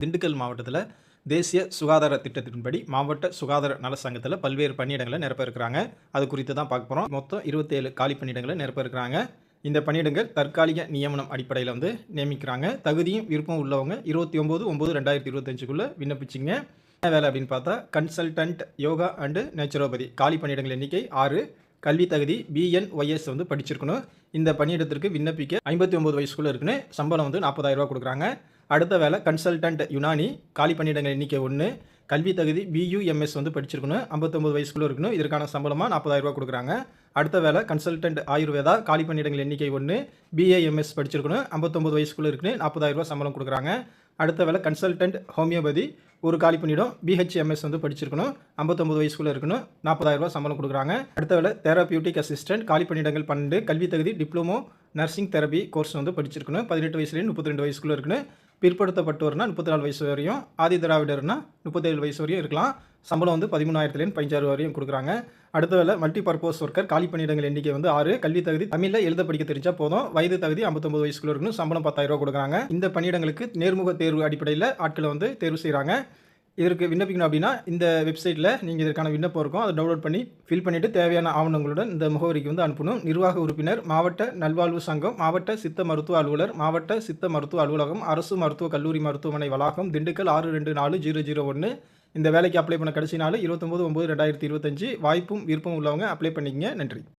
திண்டுக்கல் மாவட்டத்தில் தேசிய சுகாதார திட்டத்தின்படி மாவட்ட சுகாதார நல சங்கத்தில் பல்வேறு பணியிடங்களை நிரப்ப இருக்கிறாங்க. அது குறித்து தான் பார்க்க போகிறோம். மொத்தம் 27 காலி பணியிடங்களை நிரப்ப இருக்கிறாங்க. இந்த பணியிடங்கள் தற்காலிக நியமனம் அடிப்படையில் நியமிக்கிறாங்க. தகுதியும் விருப்பம் உள்ளவங்க 29/9/2025க்குள்ளே விண்ணப்பிச்சிங்க. என்ன வேலை அப்படின்னு பார்த்தா கன்சல்டன்ட் யோகா அண்டு நேச்சுரோபதி காலி பணியிடங்கள் எண்ணிக்கை 6. கல்வி தகுதி BNYS படிச்சிருக்கணும். இந்த பணியிடத்திற்கு விண்ணப்பிக்க 59 வயசுக்குள்ளே இருக்குன்னு சம்பளம் 40,000 ரூபா கொடுக்குறாங்க. அடுத்த வேலை கன்சல்டன்ட் யுனானி காலி பணியிடங்கள் எண்ணிக்கை 1. கல்வி தகுதி BUMS படிச்சிருக்கணும். 59 வயசுக்குள்ளே இருக்கணும். இதற்கான சம்பளமாக 40,000 ரூபா கொடுக்குறாங்க. அடுத்த வேலை கன்சல்டன்ட் ஆயுர்வேதா காலி பணியிடங்கள் எண்ணிக்கை 1. BAMS படிச்சிருக்கணும். 59 வயசுக்குள்ளே இருக்குன்னு 40,000 ரூபா சம்பளம் கொடுக்குறாங்க. அடுத்த வேலை கன்சல்டன்ட் ஹோமியோபதி ஒரு காலி பணியிடம் BHMS படிச்சிருக்கணும். 59 வயசுக்குள்ளே இருக்கணும். 40,000 ரூபா சம்பளம் கொடுக்குறாங்க. அடுத்த வேலை தெரபியூட்டிக் அசிஸ்டன்ட் காலி பணியிடங்கள் 12. கல்வி தகுதி டிப்ளமோ நர்சிங் தெரபி கோர்ஸ் படிச்சிருக்கணும். 18 வயசுலேருந்து 32 வயசுக்குள்ளே இருக்கணும். பிற்படுத்தப்பட்டவர்னா 34 வயசு வரையும், ஆதி திராவிடர்னா 37 வயசு வரையும் இருக்கலாம். சம்பளம் 13,000லேருந்து 15,000 வரையும் கொடுக்குறாங்க. அடுத்த வேலை மல்டி பர்பஸ் ஒர்க்கர் காலி பணியிடங்கள் எண்ணிக்கை 6. கல்வி தகுதி தமிழில் எழுத படிக்க தெரிஞ்சால் போதும். வயது தகுதி 59 வயசுக்குள்ள இருக்கணும். சம்பளம் 10,000 ரூபா கொடுக்குறாங்க. இந்த பணியிடங்களுக்கு நேர்முக தேர்வு அடிப்படையில் ஆட்களை தேர்வு செய்கிறாங்க. இதற்கு விண்ணப்பிக்கணும் அப்படின்னா இந்த வெப்சைட்டில் நீங்கள் இதற்கான விண்ணப்பம் இருக்கும். அதை டவுன்லோட் பண்ணி ஃபில் பண்ணிவிட்டு தேவையான ஆவணங்களுடன் இந்த முகவரிக்கு அனுப்பணும். நிர்வாக உறுப்பினர் மாவட்ட நல்வாழ்வு சங்கம், மாவட்ட சித்த மருத்துவ அலுவலர், மாவட்ட சித்த மருத்துவ அலுவலகம், அரசு மருத்துவக் கல்லூரி மருத்துவமனை வளாகம், திண்டுக்கல் 624001. இந்த வேலைக்கு அப்ளை பண்ண கடைசி நாள் 29/9/2025. வாய்ப்பும் விருப்பம் உள்ளவங்க அப்ளை பண்ணிக்கங்க. நன்றி.